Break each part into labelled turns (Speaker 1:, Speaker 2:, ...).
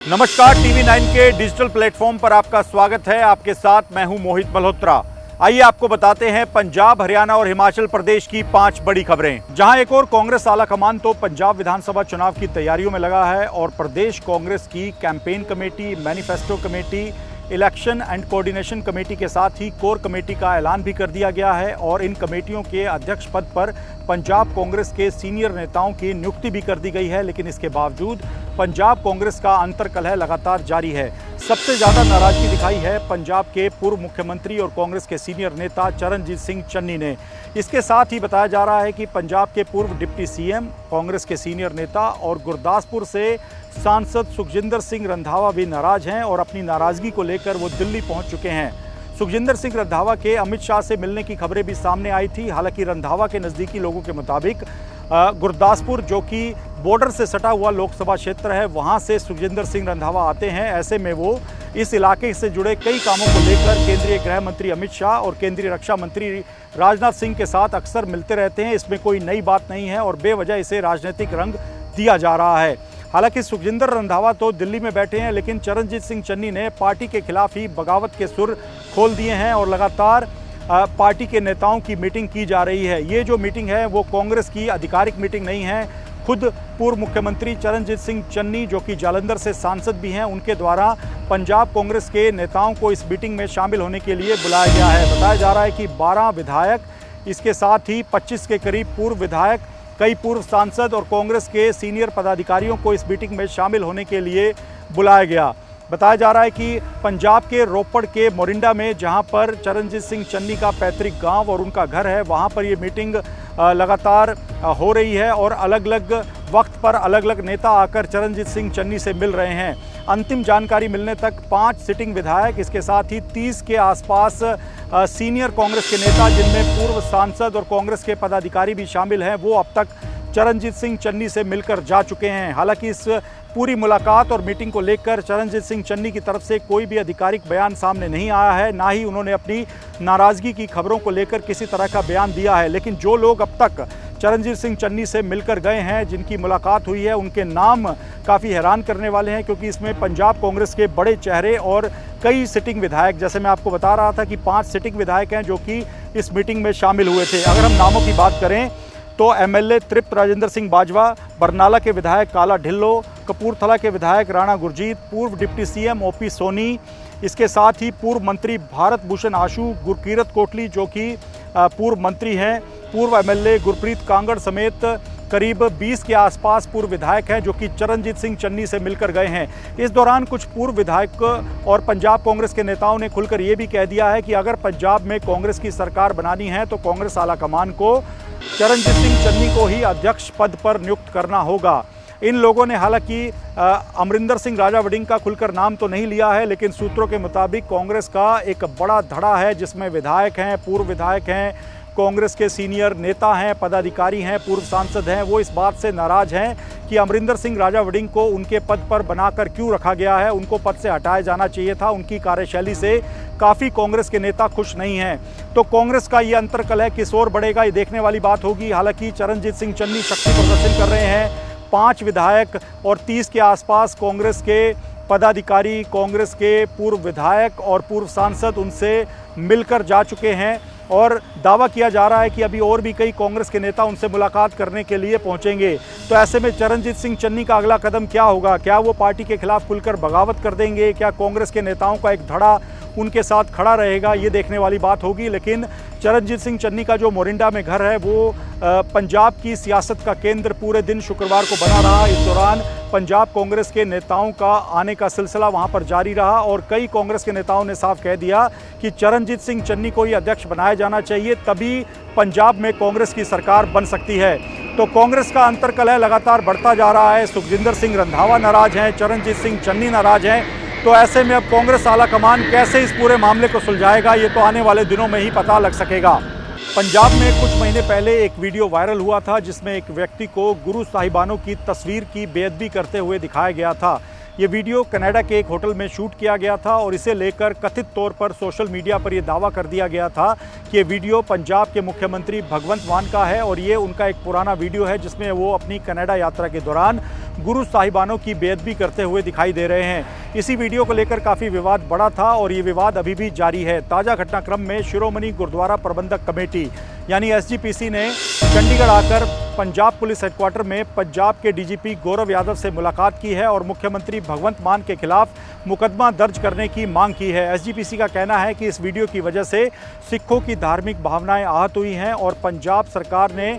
Speaker 1: नमस्कार, टीवी 9 के digital platform पर आपका स्वागत है। आपके साथ मैं हूं मोहित मल्होत्रा। आइए आपको बताते हैं पंजाब, हरियाणा और हिमाचल प्रदेश की 5 बड़ी खबरें। जहां एक और कांग्रेस आलाकमान तो पंजाब विधानसभा चुनाव की तैयारियों में लगा है और प्रदेश कांग्रेस की campaign committee, manifesto committee, election and coordination committee के साथ ही कोर कमेटी का ऐलान भी कर दिया गया है और इन कमेटियों के अध्यक्ष पद पर पंजाब कांग्रेस के सीनियर नेताओं की नियुक्ति भी कर दी गई है। लेकिन इसके बावजूद पंजाब कांग्रेस का अंतर्कलह लगातार जारी है। सबसे ज्यादा नाराजगी दिखाई है पंजाब के पूर्व मुख्यमंत्री और कांग्रेस के सीनियर नेता चरणजीत सिंह चन्नी ने। इसके साथ ही बताया जा रहा है कि पंजाब के पूर्व डिप्टी सीएम, कांग्रेस के सीनियर नेता और गुरदासपुर से सांसद सुखजिंदर सिंह रंधावा भी नाराज हैं और अपनी नाराजगी को लेकर वो दिल्ली पहुंच चुके हैं। सुखजिंदर सिंह रंधावा के अमित शाह से मिलने की खबरें भी सामने आई थी। हालांकि रंधावा के नज़दीकी लोगों के मुताबिक गुरदासपुर, जो कि बॉर्डर से सटा हुआ लोकसभा क्षेत्र है, वहां से सुखजिंदर सिंह रंधावा आते हैं। ऐसे में वो इस इलाके से जुड़े कई कामों को लेकर केंद्रीय गृह मंत्री अमित शाह और केंद्रीय रक्षा मंत्री राजनाथ सिंह के साथ अक्सर मिलते रहते हैं। इसमें कोई नई बात नहीं है और बेवजह इसे राजनीतिक रंग दिया जा रहा है। हालांकि सुखजिंदर रंधावा तो दिल्ली में बैठे हैं, लेकिन चरणजीत सिंह चन्नी ने पार्टी के खिलाफ ही बगावत के सुर खोल दिए हैं और लगातार पार्टी के नेताओं की मीटिंग की जा रही है। ये जो मीटिंग है वो कांग्रेस की आधिकारिक मीटिंग नहीं है। खुद पूर्व मुख्यमंत्री चरणजीत सिंह चन्नी, जो कि जालंधर से सांसद भी हैं, उनके द्वारा पंजाब कांग्रेस के नेताओं को इस मीटिंग में शामिल होने के लिए बुलाया गया है। बताया जा रहा है कि 12 विधायक, इसके साथ ही 25 के करीब पूर्व विधायक, कई पूर्व सांसद और कांग्रेस के सीनियर पदाधिकारियों को इस मीटिंग में शामिल होने के लिए बुलाया गया। बताया जा रहा है कि पंजाब के रोपड़ के मोरिंडा में, जहां पर चरणजीत सिंह चन्नी का पैतृक गांव और उनका घर है, वहां पर ये मीटिंग लगातार हो रही है और अलग अलग वक्त पर अलग अलग नेता आकर चरणजीत सिंह चन्नी से मिल रहे हैं। अंतिम जानकारी मिलने तक 5 सिटिंग विधायक, इसके साथ ही 30 के आसपास सीनियर कांग्रेस के नेता, जिनमें पूर्व सांसद और कांग्रेस के पदाधिकारी भी शामिल हैं, वो अब तक चरणजीत सिंह चन्नी से मिलकर जा चुके हैं। हालांकि इस पूरी मुलाकात और मीटिंग को लेकर चरणजीत सिंह चन्नी की तरफ से कोई भी आधिकारिक बयान सामने नहीं आया है, ना ही उन्होंने अपनी नाराज़गी की खबरों को लेकर किसी तरह का बयान दिया है। लेकिन जो लोग अब तक चरणजीत सिंह चन्नी से मिलकर गए हैं, जिनकी मुलाकात हुई है, उनके नाम काफ़ी हैरान करने वाले हैं, क्योंकि इसमें पंजाब कांग्रेस के बड़े चेहरे और कई सिटिंग विधायक, जैसे मैं आपको बता रहा था कि 5 सिटिंग विधायक हैं जो कि इस मीटिंग में शामिल हुए थे। अगर हम नामों की बात करें तो एमएलए तृप्त राजेंद्र सिंह बाजवा, बरनाला के विधायक काला ढिल्लो, कपूरथला के विधायक राणा गुरजीत, पूर्व डिप्टी सीएम ओपी सोनी, इसके साथ ही पूर्व मंत्री भारत भूषण आशु, गुरकीरत कोटली, जो कि पूर्व मंत्री हैं, पूर्व एमएलए गुरप्रीत कांगड़ समेत करीब 20 के आसपास पूर्व विधायक हैं जो कि चरणजीत सिंह चन्नी से मिलकर गए हैं। इस दौरान कुछ पूर्व विधायक और पंजाब कांग्रेस के नेताओं ने खुलकर ये भी कह दिया है कि अगर पंजाब में कांग्रेस की सरकार बनानी है तो कांग्रेस आलाकमान को चरणजीत सिंह चन्नी को ही अध्यक्ष पद पर नियुक्त करना होगा। इन लोगों ने हालांकि अमरिंदर सिंह राजा वड़िंग का खुलकर नाम तो नहीं लिया है, लेकिन सूत्रों के मुताबिक कांग्रेस का एक बड़ा धड़ा है जिसमें विधायक हैं, पूर्व विधायक हैं, कांग्रेस के सीनियर नेता हैं, पदाधिकारी हैं, पूर्व सांसद हैं। वो इस बात से नाराज हैं कि अमरिंदर सिंह राजा वड़िंग को उनके पद पर बनाकर क्यों रखा गया है, उनको पद से हटाया जाना चाहिए था। उनकी कार्यशैली से काफ़ी कांग्रेस के नेता खुश नहीं हैं। तो कांग्रेस का ये अंतर्कलह किस ओर बढ़ेगा, ये देखने वाली बात होगी। हालांकि चरणजीत सिंह चन्नी शक्ति प्रदर्शन कर रहे हैं। 5 विधायक और 30 के आसपास कांग्रेस के पदाधिकारी, कांग्रेस के पूर्व विधायक और पूर्व सांसद उनसे मिलकर जा चुके हैं और दावा किया जा रहा है कि अभी और भी कई कांग्रेस के नेता उनसे मुलाकात करने के लिए पहुंचेंगे। तो ऐसे में चरणजीत सिंह चन्नी का अगला कदम क्या होगा? क्या वो पार्टी के खिलाफ खुलकर बगावत कर देंगे? क्या कांग्रेस के नेताओं का एक धड़ा उनके साथ खड़ा रहेगा? ये देखने वाली बात होगी। लेकिन चरणजीत सिंह चन्नी का जो मोरिंडा में घर है वो पंजाब की सियासत का केंद्र पूरे दिन शुक्रवार को बना रहा। इस दौरान पंजाब कांग्रेस के नेताओं का आने का सिलसिला वहां पर जारी रहा और कई कांग्रेस के नेताओं ने साफ कह दिया कि चरणजीत सिंह चन्नी को ही अध्यक्ष बनाया जाना चाहिए, तभी पंजाब में कांग्रेस की सरकार बन सकती है। तो कांग्रेस का अंतर्कलह लगातार बढ़ता जा रहा है। सुखजिंदर सिंह रंधावा नाराज हैं, चरणजीत सिंह चन्नी नाराज हैं। तो ऐसे में अब कांग्रेस आलाकमान कैसे इस पूरे मामले को सुलझाएगा, ये तो आने वाले दिनों में ही पता लग सकेगा। पंजाब में कुछ महीने पहले एक वीडियो वायरल हुआ था जिसमें एक व्यक्ति को गुरु साहिबानों की तस्वीर की बेअदबी करते हुए दिखाया गया था। ये वीडियो कनाडा के एक होटल में शूट किया गया था और इसे लेकर कथित तौर पर सोशल मीडिया पर यह दावा कर दिया गया था कि ये वीडियो पंजाब के मुख्यमंत्री भगवंत मान का है और ये उनका एक पुराना वीडियो है जिसमें वो अपनी कनाडा यात्रा के दौरान गुरु साहिबानों की बेअदबी करते हुए दिखाई दे रहे हैं। इसी वीडियो को लेकर काफ़ी विवाद बढ़ा था और ये विवाद अभी भी जारी है। ताज़ा घटनाक्रम में शिरोमणि गुरुद्वारा प्रबंधक कमेटी यानी SGPC ने चंडीगढ़ आकर पंजाब पुलिस हेडक्वार्टर में पंजाब के DGP गौरव यादव से मुलाकात की है और मुख्यमंत्री भगवंत मान के खिलाफ मुकदमा दर्ज करने की मांग की है। SGPC का कहना है कि इस वीडियो की वजह से सिखों की धार्मिक भावनाएं आहत हुई हैं और पंजाब सरकार ने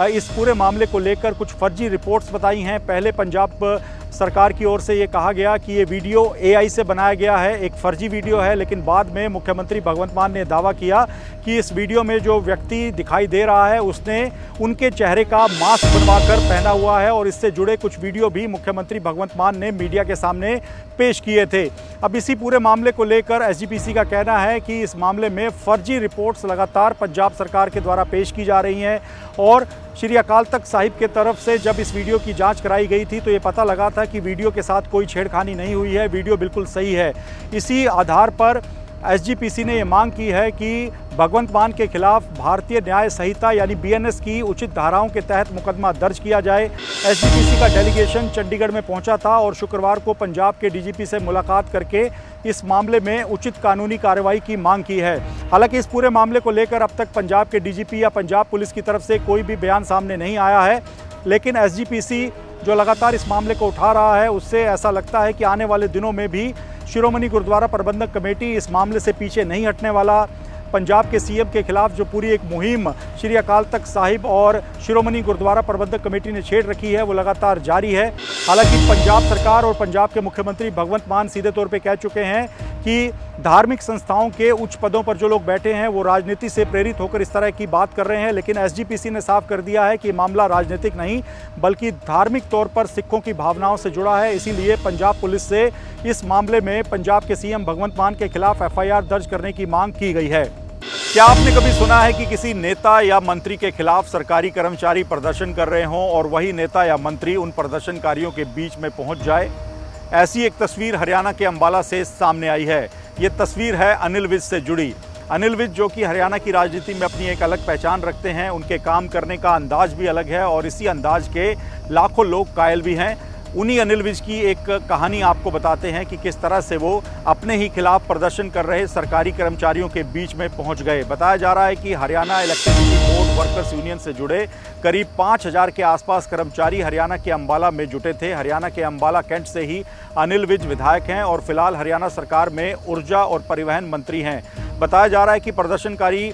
Speaker 1: इस पूरे मामले को लेकर कुछ फर्जी रिपोर्ट्स बताई हैं। पहले पंजाब सरकार की ओर से ये कहा गया कि ये वीडियो AI से बनाया गया है, एक फर्जी वीडियो है, लेकिन बाद में मुख्यमंत्री भगवंत मान ने दावा किया कि इस वीडियो में जो व्यक्ति दिखाई दे रहा है उसने उनके चेहरे का मास्क बनवाकर पहना हुआ है और इससे जुड़े कुछ वीडियो भी मुख्यमंत्री भगवंत मान ने मीडिया के सामने पेश किए थे। अब इसी पूरे मामले को लेकर SGPC का कहना है कि इस मामले में फर्जी रिपोर्ट्स लगातार पंजाब सरकार के द्वारा पेश की जा रही हैं और श्री अकाल तख्त साहिब के तरफ से जब इस वीडियो की जांच कराई गई थी तो ये पता लगा था कि वीडियो के साथ कोई छेड़खानी नहीं हुई है, वीडियो बिल्कुल सही है। इसी आधार पर SGPC ने ये मांग की है कि भगवंत मान के खिलाफ भारतीय न्याय संहिता यानी BNS की उचित धाराओं के तहत मुकदमा दर्ज किया जाए। SGPC का डेलीगेशन चंडीगढ़ में पहुंचा था और शुक्रवार को पंजाब के DGP से मुलाकात करके इस मामले में उचित कानूनी कार्रवाई की मांग की है। हालांकि इस पूरे मामले को लेकर अब तक पंजाब के DGP या पंजाब पुलिस की तरफ से कोई भी बयान सामने नहीं आया है, लेकिन SGPC जो लगातार इस मामले को उठा रहा है उससे ऐसा लगता है कि आने वाले दिनों में भी शिरोमणि गुरुद्वारा प्रबंधक कमेटी इस मामले से पीछे नहीं हटने वाला। पंजाब के CM के खिलाफ जो पूरी एक मुहिम श्री अकाल तख्त साहिब और शिरोमणि गुरुद्वारा प्रबंधक कमेटी ने छेड़ रखी है वो लगातार जारी है। हालांकि पंजाब सरकार और पंजाब के मुख्यमंत्री भगवंत मान सीधे तौर पे कह चुके हैं कि धार्मिक संस्थाओं के उच्च पदों पर जो लोग बैठे हैं वो राजनीति से प्रेरित होकर इस तरह की बात कर रहे हैं, लेकिन SGPC ने साफ कर दिया है कि मामला राजनीतिक नहीं बल्कि धार्मिक तौर पर सिखों की भावनाओं से जुड़ा है। इसीलिए पंजाब पुलिस से इस मामले में पंजाब के CM भगवंत मान के खिलाफ FIR दर्ज करने की मांग की गई है। क्या आपने कभी सुना है कि किसी नेता या मंत्री के खिलाफ सरकारी कर्मचारी प्रदर्शन कर रहे हों और वही नेता या मंत्री उन प्रदर्शनकारियों के बीच में पहुंच जाए? ऐसी एक तस्वीर हरियाणा के अंबाला से सामने आई है। ये तस्वीर है अनिल विज से जुड़ी। अनिल विज जो कि हरियाणा की राजनीति में अपनी एक अलग पहचान रखते हैं, उनके काम करने का अंदाज भी अलग है और इसी अंदाज के लाखों लोग कायल भी हैं। उन्हीं अनिल विज की एक कहानी आपको बताते हैं कि किस तरह से वो अपने ही खिलाफ प्रदर्शन कर रहे सरकारी कर्मचारियों के बीच में पहुंच गए। बताया जा रहा है कि Haryana electricity board workers union से जुड़े करीब 5000 के आसपास कर्मचारी हरियाणा के अंबाला में जुटे थे। हरियाणा के अंबाला कैंट से ही अनिल विज विधायक हैं और फिलहाल हरियाणा सरकार में ऊर्जा और परिवहन मंत्री हैं। बताया जा रहा है कि प्रदर्शनकारी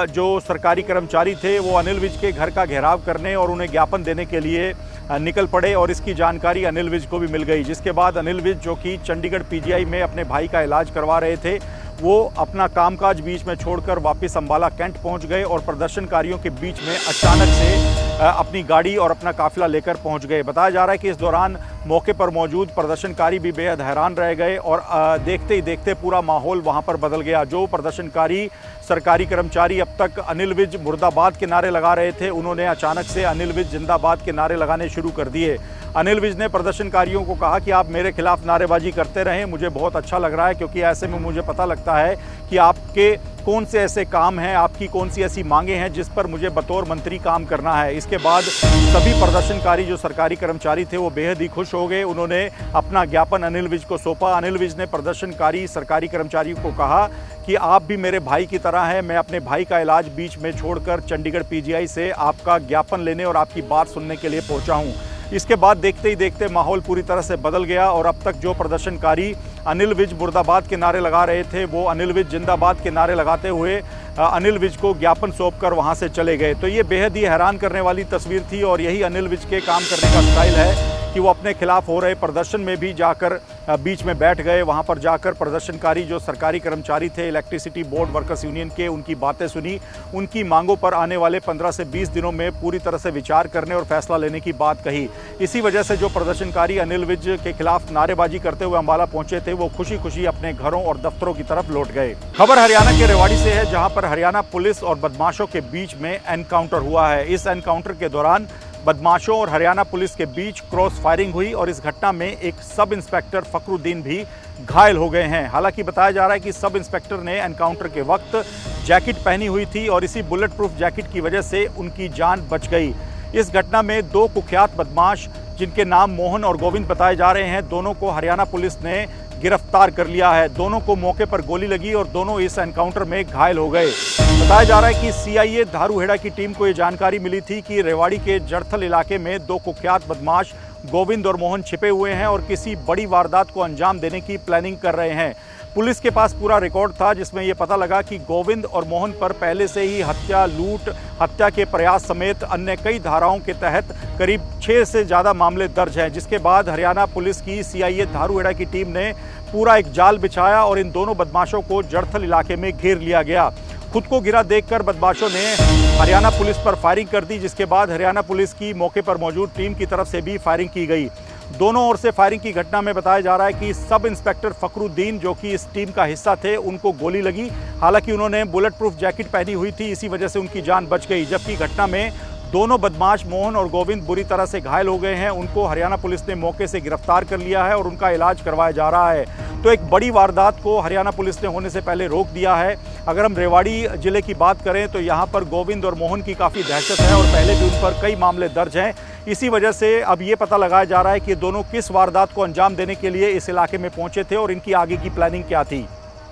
Speaker 1: जो सरकारी कर्मचारी थे वो अनिल विज के घर का घेराव करने और उन्हें ज्ञापन देने के लिए निकल पड़े और इसकी जानकारी अनिल विज को भी मिल गई, जिसके बाद अनिल विज जो कि चंडीगढ़ PGI में अपने भाई का इलाज करवा रहे थे वो अपना कामकाज बीच में छोड़कर वापस अंबाला कैंट पहुंच गए और प्रदर्शनकारियों के बीच में अचानक से अपनी गाड़ी और अपना काफिला लेकर पहुंच गए। बताया जा रहा है कि इस दौरान मौके पर मौजूद प्रदर्शनकारी भी बेहद हैरान रह गए और देखते ही देखते पूरा माहौल वहां पर बदल गया। जो प्रदर्शनकारी सरकारी कर्मचारी अब तक अनिल विज मुर्दाबाद के नारे लगा रहे थे, उन्होंने अचानक से अनिल विज जिंदाबाद के नारे लगाने शुरू कर दिए। अनिल विज ने प्रदर्शनकारियों को कहा कि आप मेरे खिलाफ नारेबाजी करते रहें, मुझे बहुत अच्छा लग रहा है क्योंकि ऐसे में मुझे पता लगता है कि आपके कौन से ऐसे काम हैं, आपकी कौन सी ऐसी मांगे हैं जिस पर मुझे बतौर मंत्री काम करना है। इसके बाद सभी प्रदर्शनकारी जो सरकारी कर्मचारी थे वो बेहद ही खुश हो गए। उन्होंने अपना ज्ञापन अनिल विज को सौंपा। अनिल विज ने प्रदर्शनकारी सरकारी कर्मचारियों को कहा कि आप भी मेरे भाई की तरह हैं, मैं अपने भाई का इलाज बीच में छोड़कर चंडीगढ़ PGI से आपका ज्ञापन लेने और आपकी बात सुनने के लिए पहुंचा हूं। इसके बाद देखते ही देखते माहौल पूरी तरह से बदल गया और अब तक जो प्रदर्शनकारी अनिल विज मुर्दाबाद के नारे लगा रहे थे वो अनिल विज जिंदाबाद के नारे लगाते हुए अनिल विज को ज्ञापन सौंपकर वहां से चले गए। तो ये बेहद ही हैरान करने वाली तस्वीर थी और यही अनिल विज के काम करने का स्टाइल है कि वो अपने खिलाफ हो रहे प्रदर्शन में भी जाकर बीच में बैठ गए। वहां पर जाकर प्रदर्शनकारी जो सरकारी कर्मचारी थे इलेक्ट्रिसिटी बोर्ड वर्कर्स यूनियन के, उनकी बातें सुनी, उनकी मांगों पर आने वाले 15 से 20 दिनों में पूरी तरह से विचार करने और फैसला लेने की बात कही। इसी वजह से जो प्रदर्शनकारी अनिल विज के खिलाफ नारेबाजी करते हुए अंबाला पहुंचे थे वो खुशी खुशी अपने घरों और दफ्तरों की तरफ लौट गए। खबर हरियाणा के रेवाड़ी से है, जहां पर हरियाणा पुलिस और बदमाशों के बीच में एनकाउंटर हुआ है। इस एनकाउंटर के दौरान बदमाशों और हरियाणा पुलिस के बीच क्रॉस फायरिंग हुई और इस घटना में एक सब इंस्पेक्टर फखरुद्दीन भी घायल हो गए हैं। हालांकि बताया जा रहा है कि सब इंस्पेक्टर ने एनकाउंटर के वक्त जैकेट पहनी हुई थी और इसी बुलेट प्रूफ जैकेट की वजह से उनकी जान बच गई। इस घटना में 2 कुख्यात बदमाश जिनके नाम मोहन और गोविंद बताए जा रहे हैं, दोनों को हरियाणा पुलिस ने गिरफ्तार कर लिया है। दोनों को मौके पर गोली लगी और दोनों इस एनकाउंटर में घायल हो गए। बताया जा रहा है कि सीआईए धारूहेड़ा की टीम को ये जानकारी मिली थी कि रेवाड़ी के जड़थल इलाके में 2 कुख्यात बदमाश गोविंद और मोहन छिपे हुए हैं और किसी बड़ी वारदात को अंजाम देने की प्लानिंग कर रहे हैं। पुलिस के पास पूरा रिकॉर्ड था जिसमें यह पता लगा कि गोविंद और मोहन पर पहले से ही हत्या, लूट, हत्या के प्रयास समेत अन्य कई धाराओं के तहत करीब 6 से ज़्यादा मामले दर्ज हैं। जिसके बाद हरियाणा पुलिस की सीआईए धारूहेड़ा की टीम ने पूरा एक जाल बिछाया और इन दोनों बदमाशों को जड़थल इलाके में घेर लिया गया। खुद को घिरा देखकर बदमाशों ने हरियाणा पुलिस पर फायरिंग कर दी, जिसके बाद हरियाणा पुलिस की मौके पर मौजूद टीम की तरफ से भी फायरिंग की गई। दोनों ओर से फायरिंग की घटना में बताया जा रहा है कि सब इंस्पेक्टर फखरुद्दीन जो कि इस टीम का हिस्सा थे, उनको गोली लगी। हालांकि उन्होंने बुलेट प्रूफ जैकेट पहनी हुई थी, इसी वजह से उनकी जान बच गई। जबकि घटना में दोनों बदमाश मोहन और गोविंद बुरी तरह से घायल हो गए हैं। उनको हरियाणा पुलिस ने मौके से गिरफ्तार कर लिया है और उनका इलाज करवाया जा रहा है। तो एक बड़ी वारदात को हरियाणा पुलिस ने होने से पहले रोक दिया है। अगर हम रेवाड़ी जिले की बात करें तो यहाँ पर गोविंद और मोहन की काफ़ी दहशत है और पहले भी उन पर कई मामले दर्ज हैं। इसी वजह से अब ये पता लगाया जा रहा है कि दोनों किस वारदात को अंजाम देने के लिए इस इलाके में पहुंचे थे और इनकी आगे की प्लानिंग क्या थी।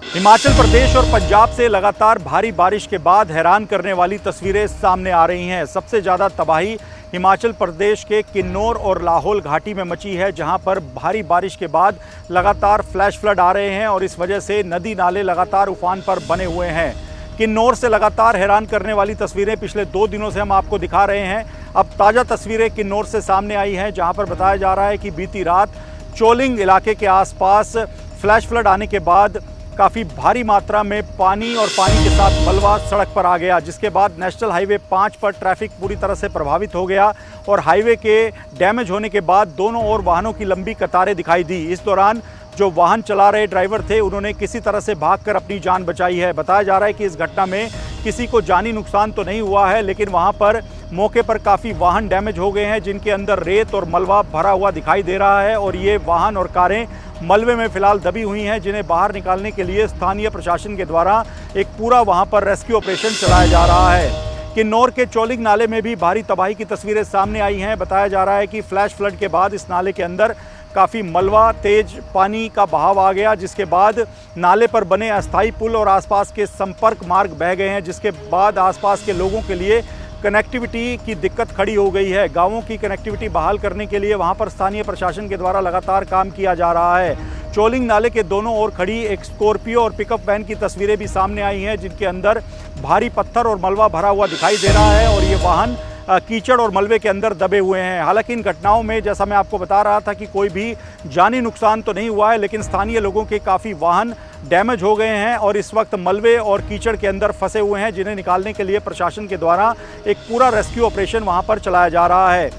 Speaker 1: हिमाचल प्रदेश और पंजाब से लगातार भारी बारिश के बाद हैरान करने वाली तस्वीरें सामने आ रही हैं। सबसे ज़्यादा तबाही हिमाचल प्रदेश के किन्नौर और लाहौल घाटी में मची है, जहां पर भारी बारिश के बाद लगातार फ्लैश फ्लड आ रहे हैं और इस वजह से नदी नाले लगातार उफान पर बने हुए हैं। किन्नौर से लगातार हैरान करने वाली तस्वीरें पिछले 2 दिनों से हम आपको दिखा रहे हैं। अब ताज़ा तस्वीरें किन्नौर से सामने आई हैं, जहां पर बताया जा रहा है कि बीती रात चोलिंग इलाके के आसपास फ्लैश फ्लड आने के बाद काफ़ी भारी मात्रा में पानी और पानी के साथ मलबा सड़क पर आ गया, जिसके बाद नेशनल हाईवे 5 पर ट्रैफिक पूरी तरह से प्रभावित हो गया और हाईवे के डैमेज होने के बाद दोनों ओर वाहनों की लंबी कतारें दिखाई दी। इस दौरान जो वाहन चला रहे ड्राइवर थे, उन्होंने किसी तरह से भागकर अपनी जान बचाई है। बताया जा रहा है कि इस घटना में किसी को जानी नुकसान तो नहीं हुआ है, लेकिन वहां पर मौके पर काफ़ी वाहन डैमेज हो गए हैं, जिनके अंदर रेत और मलबा भरा हुआ दिखाई दे रहा है और ये वाहन और कारें मलबे में फिलहाल दबी हुई हैं, जिन्हें बाहर निकालने के लिए स्थानीय प्रशासन के द्वारा एक पूरा वहां पर रेस्क्यू ऑपरेशन चलाया जा रहा है। किन्नौर के चोलिंग नाले में भी भारी तबाही की तस्वीरें सामने आई हैं। बताया जा रहा है कि फ्लैश फ्लड के बाद इस नाले के अंदर काफ़ी मलबा, तेज पानी का बहाव आ गया, जिसके बाद नाले पर बने अस्थायी पुल और आसपास के संपर्क मार्ग बह गए हैं, जिसके बाद आसपास के लोगों के लिए कनेक्टिविटी की दिक्कत खड़ी हो गई है। गांवों की कनेक्टिविटी बहाल करने के लिए वहां पर स्थानीय प्रशासन के द्वारा लगातार काम किया जा रहा है। चोलिंग नाले के दोनों ओर खड़ी एक स्कॉर्पियो और पिकअप वैन की तस्वीरें भी सामने आई हैं, जिनके अंदर भारी पत्थर और मलबा भरा हुआ दिखाई दे रहा है और ये वाहन कीचड़ और मलबे के अंदर दबे हुए हैं। हालांकि इन घटनाओं में, जैसा मैं आपको बता रहा था, कि कोई भी जानी नुकसान तो नहीं हुआ है, लेकिन स्थानीय लोगों के काफ़ी वाहन डैमेज हो गए हैं और इस वक्त मलबे और कीचड़ के अंदर फंसे हुए हैं, जिन्हें निकालने के लिए प्रशासन के द्वारा एक पूरा रेस्क्यू ऑपरेशन वहां पर चलाया जा रहा है।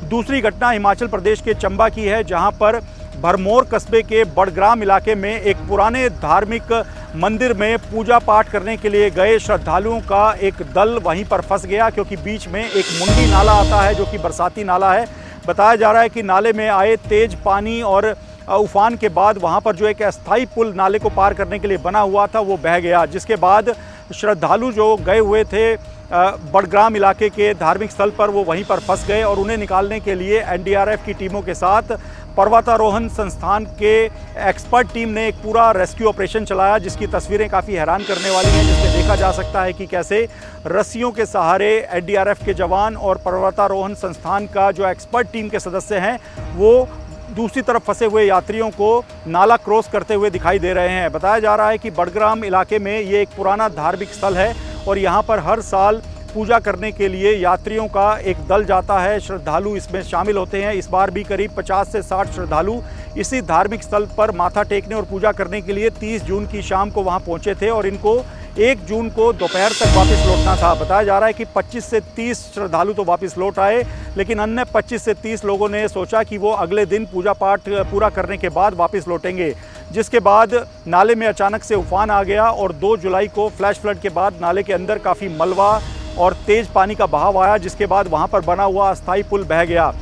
Speaker 1: दूसरी घटना हिमाचल प्रदेश के चंबा की है, जहां पर भरमौर कस्बे के बड़ग्राम इलाके में एक पुराने धार्मिक मंदिर में पूजा पाठ करने के लिए गए श्रद्धालुओं का एक दल वहीं पर फंस गया, क्योंकि बीच में एक मुंडी नाला आता है जो कि बरसाती नाला है। बताया जा रहा है कि नाले में आए तेज पानी और उफान के बाद वहां पर जो एक अस्थायी पुल नाले को पार करने के लिए बना हुआ था, वो बह गया, जिसके बाद श्रद्धालु जो गए हुए थे बड़ग्राम इलाके के धार्मिक स्थल पर, वो वहीं पर फंस गए और उन्हें निकालने के लिए एनडीआरएफ की टीमों के साथ पर्वतारोहण संस्थान के एक्सपर्ट टीम ने एक पूरा रेस्क्यू ऑपरेशन चलाया, जिसकी तस्वीरें काफ़ी हैरान करने वाली हैं, जिसमें देखा जा सकता है कि कैसे रस्सियों के सहारे एनडीआरएफ के जवान और पर्वतारोहण संस्थान का जो एक्सपर्ट टीम के सदस्य हैं, वो दूसरी तरफ फंसे हुए यात्रियों को नाला क्रॉस करते हुए दिखाई दे रहे हैं। बताया जा रहा है कि बड़ग्राम इलाके में ये एक पुराना धार्मिक स्थल है और यहाँ पर हर साल पूजा करने के लिए यात्रियों का एक दल जाता है, श्रद्धालु इसमें शामिल होते हैं। इस बार भी करीब 50 से 60 श्रद्धालु इसी धार्मिक स्थल पर माथा टेकने और पूजा करने के लिए 30 जून की शाम को वहां पहुंचे थे और इनको 1 जून को दोपहर तक वापस लौटना था। बताया जा रहा है कि 25 से 30 श्रद्धालु तो वापस लौट आए, लेकिन अन्य 25 से 30 लोगों ने सोचा कि वो अगले दिन पूजा पाठ पूरा करने के बाद वापस लौटेंगे, जिसके बाद नाले में अचानक से उफान आ गया और 2 जुलाई को फ्लैश फ्लड के बाद नाले के अंदर काफ़ी मलबा, और तेज़ पानी का बहाव आया, जिसके बाद वहाँ पर बना हुआ अस्थायी पुल बह गया।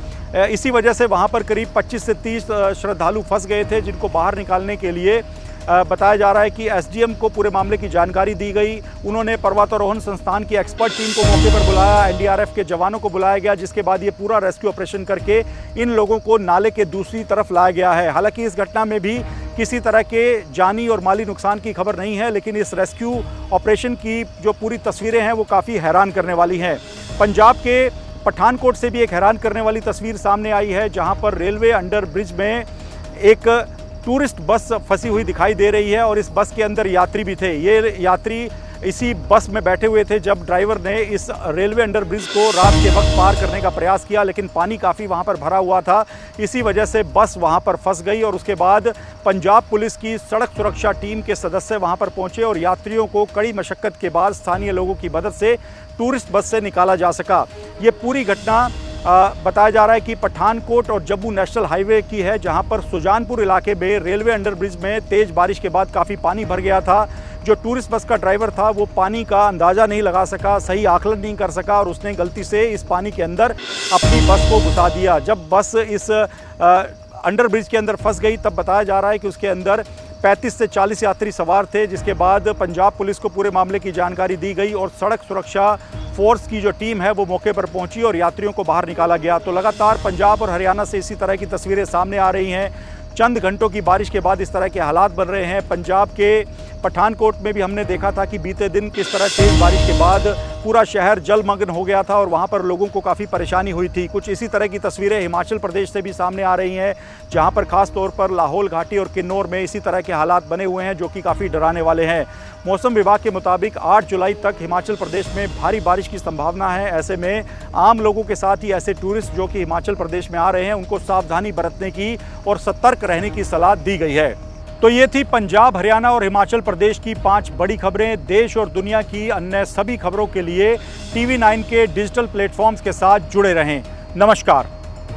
Speaker 1: इसी वजह से वहाँ पर करीब 25 से 30 श्रद्धालु फंस गए थे, जिनको बाहर निकालने के लिए बताया जा रहा है कि एसडीएम को पूरे मामले की जानकारी दी गई। उन्होंने पर्वतारोहण संस्थान की एक्सपर्ट टीम को मौके पर बुलाया, एनडीआरएफ के जवानों को बुलाया गया, जिसके बाद ये पूरा रेस्क्यू ऑपरेशन करके इन लोगों को नाले के दूसरी तरफ लाया गया है। हालांकि इस घटना में भी किसी तरह के जानी और माली नुकसान की खबर नहीं है, लेकिन इस रेस्क्यू ऑपरेशन की जो पूरी तस्वीरें हैं वो काफ़ी हैरान करने वाली हैं। पंजाब के पठानकोट से भी एक हैरान करने वाली तस्वीर सामने आई है, जहां पर रेलवे अंडर ब्रिज में एक टूरिस्ट बस फंसी हुई दिखाई दे रही है और इस बस के अंदर यात्री भी थे। ये यात्री इसी बस में बैठे हुए थे जब ड्राइवर ने इस रेलवे अंडर ब्रिज को रात के वक्त पार करने का प्रयास किया, लेकिन पानी काफ़ी वहां पर भरा हुआ था। इसी वजह से बस वहां पर फंस गई और उसके बाद पंजाब पुलिस की सड़क सुरक्षा टीम के सदस्य वहां पर पहुंचे और यात्रियों को कड़ी मशक्कत के बाद स्थानीय लोगों की मदद से टूरिस्ट बस से निकाला जा सका। ये पूरी घटना बताया जा रहा है कि पठानकोट और जम्मू नेशनल हाईवे की है, जहां पर सुजानपुर इलाके में रेलवे अंडरब्रिज में तेज़ बारिश के बाद काफ़ी पानी भर गया था। जो टूरिस्ट बस का ड्राइवर था वो पानी का अंदाज़ा नहीं लगा सका, सही आकलन नहीं कर सका और उसने गलती से इस पानी के अंदर अपनी बस को घुसा दिया। जब बस इस अंडरब्रिज के अंदर फंस गई तब बताया जा रहा है कि उसके अंदर 35 से 40 यात्री सवार थे, जिसके बाद पंजाब पुलिस को पूरे मामले की जानकारी दी गई और सड़क सुरक्षा फोर्स की जो टीम है वो मौके पर पहुंची और यात्रियों को बाहर निकाला गया। तो लगातार पंजाब और हरियाणा से इसी तरह की तस्वीरें सामने आ रही हैं। चंद घंटों की बारिश के बाद इस तरह के हालात बन रहे हैं। पंजाब के पठानकोट में भी हमने देखा था कि बीते दिन किस तरह तेज़ बारिश के बाद पूरा शहर जलमग्न हो गया था और वहाँ पर लोगों को काफ़ी परेशानी हुई थी। कुछ इसी तरह की तस्वीरें हिमाचल प्रदेश से भी सामने आ रही हैं, जहाँ पर ख़ास तौर पर लाहौल घाटी और किन्नौर में इसी तरह के हालात बने हुए हैं, जो कि काफ़ी डराने वाले हैं। मौसम विभाग के मुताबिक 8 जुलाई तक हिमाचल प्रदेश में भारी बारिश की संभावना है। ऐसे में आम लोगों के साथ ही ऐसे टूरिस्ट जो कि हिमाचल प्रदेश में आ रहे हैं उनको सावधानी बरतने की और सतर्क रहने की सलाह दी गई है। तो ये थी पंजाब, हरियाणा और हिमाचल प्रदेश की 5 बड़ी खबरें। देश और दुनिया की अन्य सभी खबरों के लिए TV9 के डिजिटल प्लेटफॉर्म्स के साथ जुड़े रहें। नमस्कार।